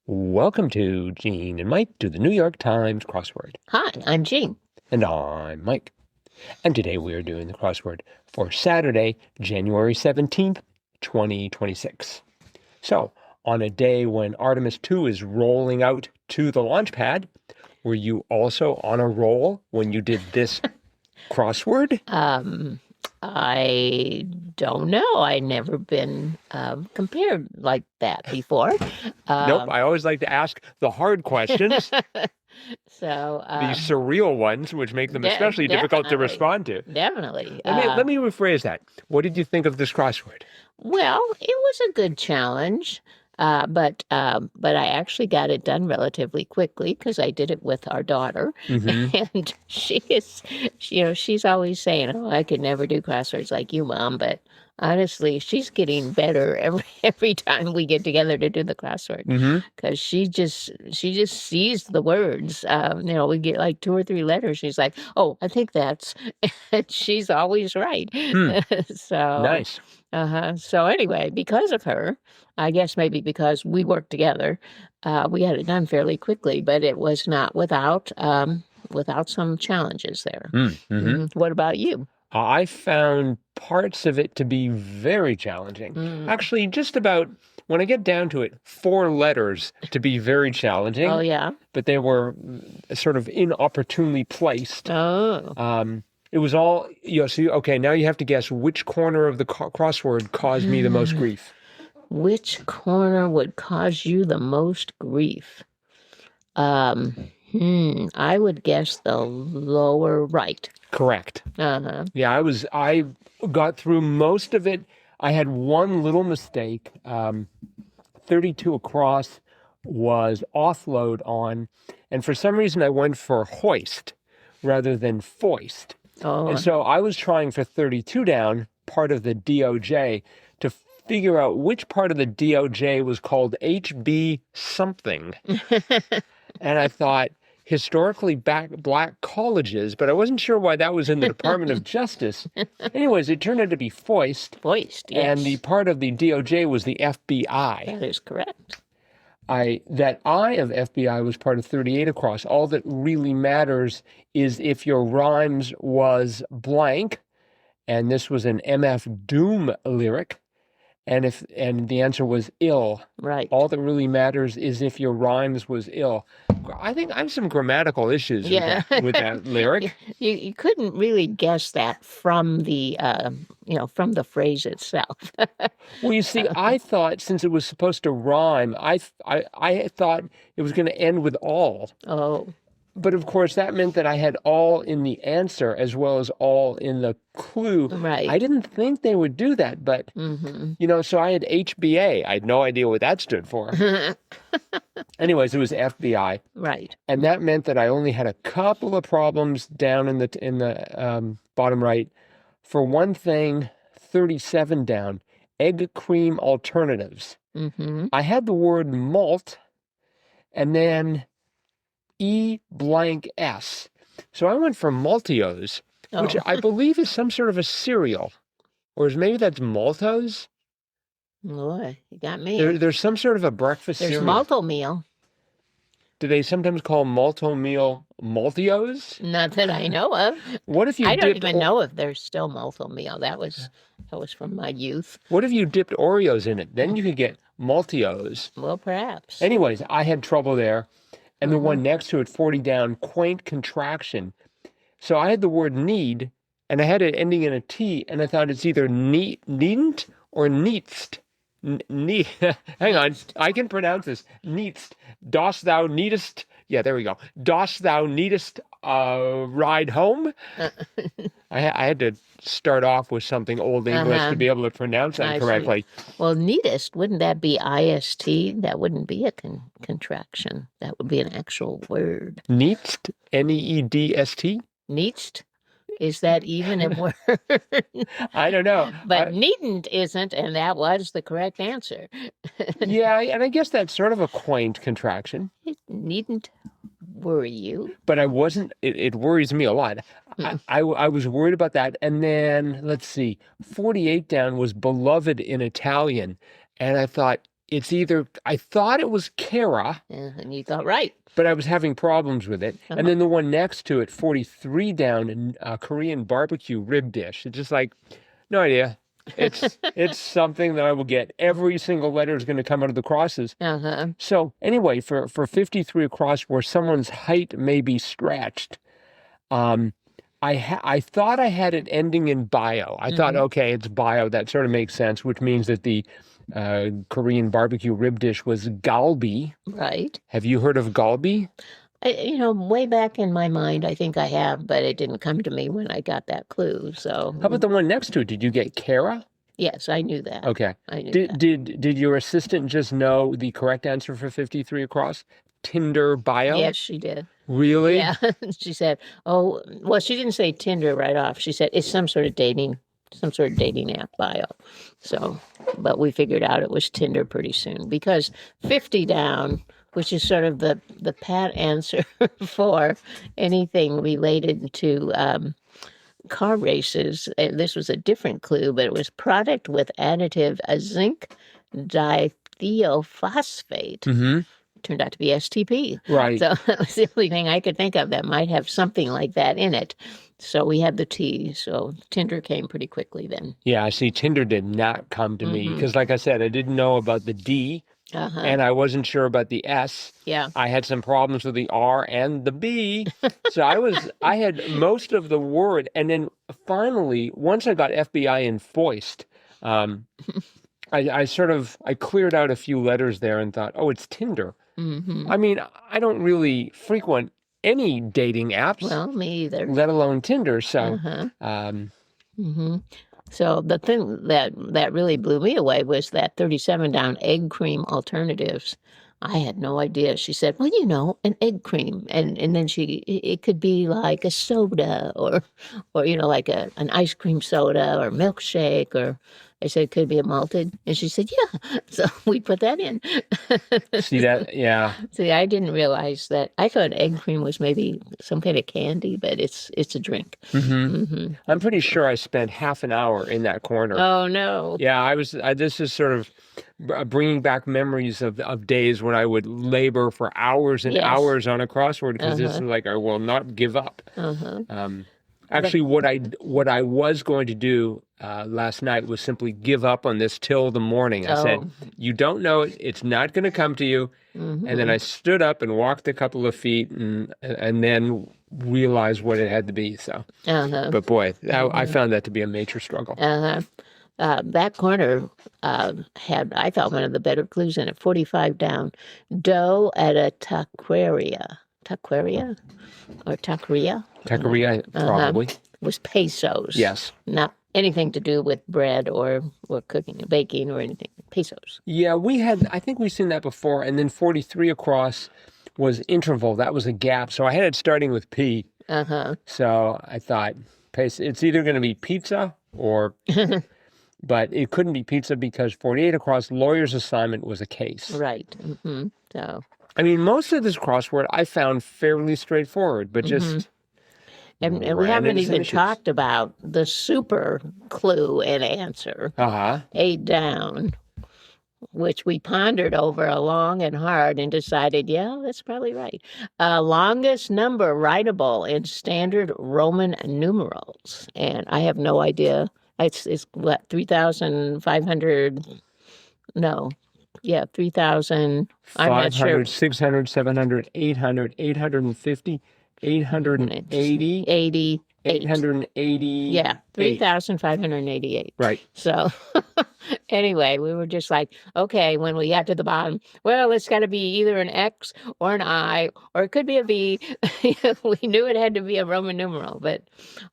Welcome to Gene and Mike do the New York Times crossword. Hi, I'm Jean. And I'm Mike. And today we are doing the crossword for Saturday, January 17th, 2026. So, on a day when Artemis 2 is rolling out to the launch pad, were you also on a roll when you did this crossword? I don't know. I've never been compared like that before. Nope, I always like to ask the hard questions, So the surreal ones, which make them especially difficult to respond to. Definitely. Let me rephrase that. What did you think of this crossword? Well, it was a good challenge, but I actually got it done relatively quickly because I did it with our daughter, and she's always saying, "Oh, I could never do crosswords like you, Mom," but honestly, she's getting better every time we get together to do the crossword because she just sees the words. We get like 2 or 3 letters. She's like, "Oh, I think that's," and she's always right. So Nice. So anyway, because of her, I guess maybe because we worked together, we had it done fairly quickly, but it was not without some challenges there. What about you? I found parts of it to be very challenging. Actually, just about, when I get down to it, 4 letters to be very challenging. Oh, yeah? But they were sort of inopportunely placed. Oh. It was all, okay, now you have to guess which corner of the crossword caused me the most grief. Which corner would cause you the most grief? I would guess the lower right. Correct. Yeah, I got through most of it. I had one little mistake. 32 across was offload on, and for some reason I went for hoist rather than foist. Oh. And so I was trying for 32 down, part of the DOJ, to figure out which part of the DOJ was called HB something. And I thought, historically black colleges, but I wasn't sure why that was in the Department of Justice. Anyways, it turned out to be foist. Foist, yes. And the part of the DOJ was the FBI. That is correct. That I of FBI was part of 38 across. All that really matters is if your rhymes was blank, and this was an MF Doom lyric, and the answer was ill. Right. All that really matters is if your rhymes was ill. I think I have some grammatical issues with that lyric. You couldn't really guess that from the from the phrase itself. Well, you see, I thought since it was supposed to rhyme, I thought it was going to end with all. Oh. But of course, that meant that I had all in the answer as well as all in the clue. Right. I didn't think they would do that, but, so I had HBA. I had no idea what that stood for. Anyways, it was FBI. Right. And that meant that I only had a couple of problems down in the bottom right. For one thing, 37 down, egg cream alternatives. I had the word malt, and then E-blank-S. So I went for Malteos, which I believe is some sort of a cereal. Or maybe that's Maltos? Boy, you got me. There's some sort of a breakfast There's cereal. malto meal. Do they sometimes call malto meal Malteos? Not that I know of. What if you I don't even know if there's still malto meal. That was from my youth. What if you dipped Oreos in it? Then you could get Malteos. Well, perhaps. Anyways, I had trouble there. And the one next to it, 40 down, quaint contraction. So I had the word need, and I had it ending in a T, and I thought it's either needn't or needst. Hang on, I can pronounce this. Needst. Dost thou needest? Yeah, there we go. Dost thou needest ride home? I had to start off with something Old English to be able to pronounce that correctly. Well, neatest, wouldn't that be IST? That wouldn't be a contraction. That would be an actual word. Needst? Needst? Needst? Is that even a word? I don't know. But needn't isn't, and that was the correct answer. Yeah, and I guess that's sort of a quaint contraction. It needn't worry you. But I wasn't, it worries me a lot. I was worried about that. And then, let's see, 48 down was beloved in Italian. And I thought, it's either, I thought it was Kara, And you thought, right. but I was having problems with it. And then the one next to it, 43 down, Korean barbecue rib dish. It's just like, no idea. It's something that I will get. Every single letter is going to come out of the crosses. So anyway, for 53 across, where someone's height may be stretched, I thought I had it ending in bio. I thought, okay, it's bio. That sort of makes sense, which means that the Korean barbecue rib dish was galbi. Right. Have you heard of galbi? Way back in my mind, I think I have, but it didn't come to me when I got that clue. So, How about the one next to it? Did you get Kara? yes, I knew that. Okay. I knew that. Did your assistant just know the correct answer for 53 across? Tinder bio? Yes, she did. Really? Yeah. She said, oh, well, she didn't say Tinder right off. She said it's some sort of dating app bio. So, but we figured out it was Tinder pretty soon, because 50 down, which is sort of the pat answer for anything related to car races. And this was a different clue, but it was product with additive a zinc dithiophosphate. Turned out to be STP. Right. So that was the only thing I could think of that might have something like that in it. So we had the T. So Tinder came pretty quickly then. Yeah, see, Tinder did not come to me because, like I said, I didn't know about the D, and I wasn't sure about the S. Yeah. I had some problems with the R and the B. So I had most of the word. And then finally, once I got FBI and foist, I cleared out a few letters there and thought, oh, it's Tinder. I mean, I don't really frequent any dating apps. Well, me either. Let alone Tinder. So, So the thing that really blew me away was that 37 down egg cream alternatives. I had no idea. She said, well, an egg cream. And then it could be like a soda or like an ice cream soda or milkshake, or I said, could be a malted. And she said, yeah. So we put that in. See that? Yeah. See, I didn't realize that. I thought egg cream was maybe some kind of candy, but it's a drink. I'm pretty sure I spent half an hour in that corner. Oh, no. Yeah, this is sort of bringing back memories of days when I would labor for hours and hours on a crossword, because this is like, I will not give up. Actually, what I was going to do last night was simply give up on this till the morning. I said, you don't know it. It's not going to come to you. And then I stood up and walked a couple of feet and then realized what it had to be. So, but boy, I found that to be a major struggle. That corner had, I thought, one of the better clues in it. 45 down, dough at a taqueria. Taqueria? Or taqueria? Taqueria, probably. Was pesos. Yes. Not anything to do with bread or cooking, baking or anything. Pesos. Yeah, I think we've seen that before. And then 43 across was interval. That was a gap. So I had it starting with P. So I thought, it's either going to be pizza or... But it couldn't be pizza because 48 across, lawyer's assignment, was a case. Right. So... I mean, most of this crossword I found fairly straightforward, but just... And we haven't even talked about the super clue and answer. 8 down, which we pondered over long and hard and decided, yeah, that's probably right. Longest number writable in standard Roman numerals. And I have no idea. It's what, 3,500? No. Yeah, 3,000. I'm not sure. 500, 600, 700, 800, 850, 880. 88. 880. Yeah, 3,588. Right. So anyway, we were just like, okay, when we got to the bottom, well, it's got to be either an X or an I, or it could be a V. We knew it had to be a Roman numeral, but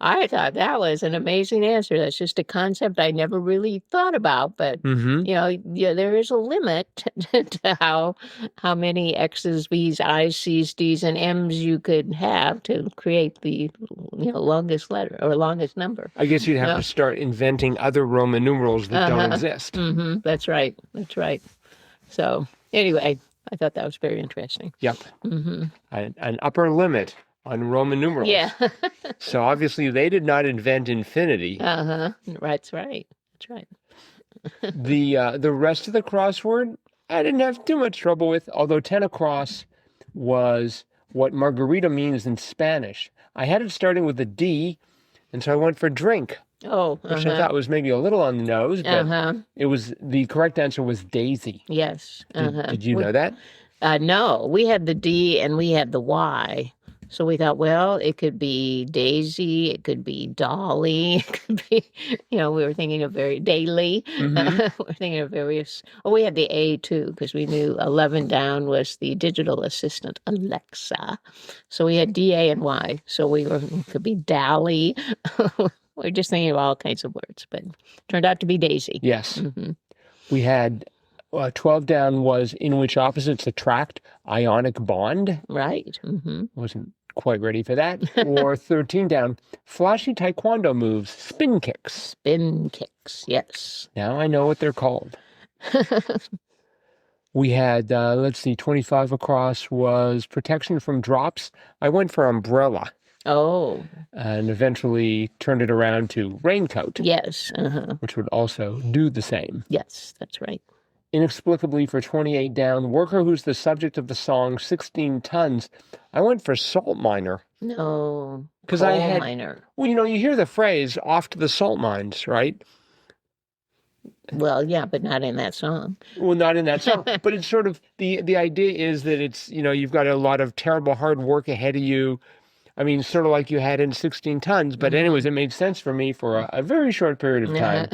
I thought that was an amazing answer. That's just a concept I never really thought about, but there is a limit to how many X's, V's, I's, C's, D's, and M's you could have to create the longest letter or longest number. I guess you'd have to start inventing other Roman numerals that don't exist. That's right. So anyway, I thought that was very interesting. Yep. An upper limit on Roman numerals. Yeah. So obviously they did not invent infinity. That's right. The rest of the crossword, I didn't have too much trouble with, although 10 across was what margarita means in Spanish. I had it starting with a D, and so I went for drink, Oh, which I thought was maybe a little on the nose, but it was, the correct answer was daisy. Yes. Did you know that? No, we had the D and we had the Y. So we thought, well, it could be Daisy, it could be Dolly, it could be, we were thinking of daily. We were thinking of various. Oh, we had the A too, because we knew 11 down was the digital assistant, Alexa. So we had D, A, and Y. So it could be Dally. We're just thinking of all kinds of words, but it turned out to be Daisy. Yes. We had 12 down was in which opposites attract, ionic bond. Right. Wasn't quite ready for that. Or 13 down, flashy taekwondo moves, spin kicks. Spin kicks, yes. Now I know what they're called. We had, 25 across was protection from drops. I went for umbrella. Oh. And eventually turned it around to raincoat. Yes. Which would also do the same. Yes, that's right. Inexplicably for 28 down, worker who's the subject of the song 16 tons. I went for salt miner. No. Because miner. Well, you hear the phrase off to the salt mines, right? Well, yeah, but not in that song. Well, not in that song. But it's sort of, the idea is that it's, you've got a lot of terrible hard work ahead of you. I mean, sort of like you had in 16 tons. But anyways, it made sense for me for a very short period of time.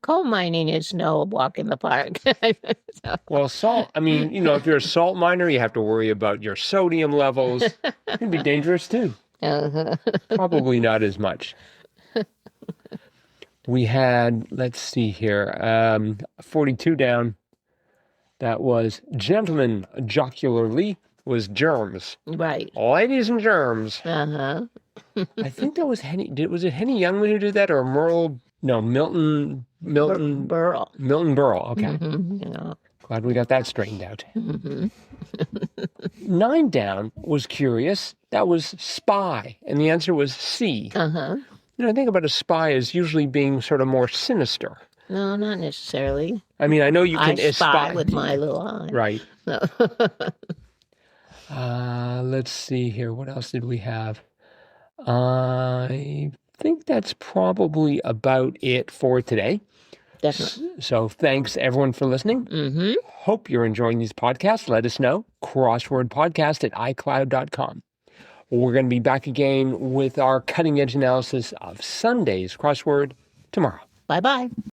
Coal mining is no walk in the park. Well, salt, if you're a salt miner, you have to worry about your sodium levels. It can be dangerous too. Probably not as much. We had, let's see here, 42 down. That was gentlemen jocularly was germs. Right. Ladies and germs. I think that was Henny. Was it Henny Youngman who did that, or Merle? No, Milton Berle. Milton Berle. Okay. Glad we got that straightened out. 9 down was curious. That was spy, and the answer was C. I think about a spy as usually being sort of more sinister. No, not necessarily. I know you can spy with my little eye. Right. Let's see here. What else did we have? I think that's probably about it for today. Definitely. So thanks everyone for listening. Hope you're enjoying these podcasts. Let us know. Crosswordpodcast at iCloud.com. We're going to be back again with our cutting edge analysis of Sunday's crossword tomorrow. Bye-bye.